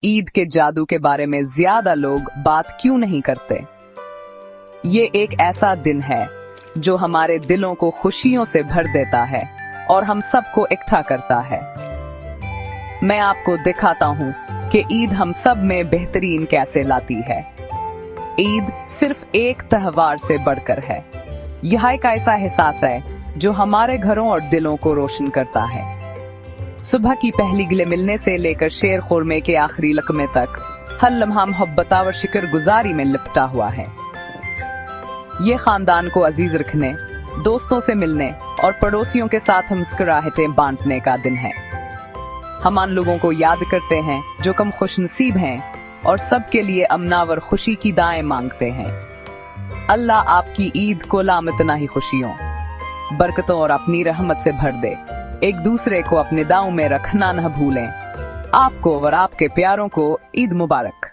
ईद के जादू के बारे में ज्यादा लोग बात क्यों नहीं करते? ये एक ऐसा दिन है जो हमारे दिलों को खुशियों से भर देता है और हम सबको इकट्ठा करता है। मैं आपको दिखाता हूँ कि ईद हम सब में बेहतरीन कैसे लाती है। ईद सिर्फ एक त्योहार से बढ़कर है। यह एक ऐसा एहसास है जो हमारे घरों और दिलों को रोशन करता है। सुबह की पहली गिले मिलने से लेकर शेर खुरमे के आखिरी लकमे तक हर लम्हा मोहब्बत और शुक्रगुजारी में लिपटा हुआ है। ये खानदान को अजीज रखने, दोस्तों से मिलने और पड़ोसियों के साथ मुस्कुराहटें बांटने का दिन है। हम उन लोगों को याद करते हैं जो कम खुशनसीब हैं और सबके लिए अमनावर खुशी की दुआएं मांगते हैं। अल्लाह आपकी ईद को लामतना ही खुशियों, बरकतों और अपनी रहमत से भर दे। एक दूसरे को अपने दाव में रखना न भूलें। आपको और आपके प्यारों को ईद मुबारक।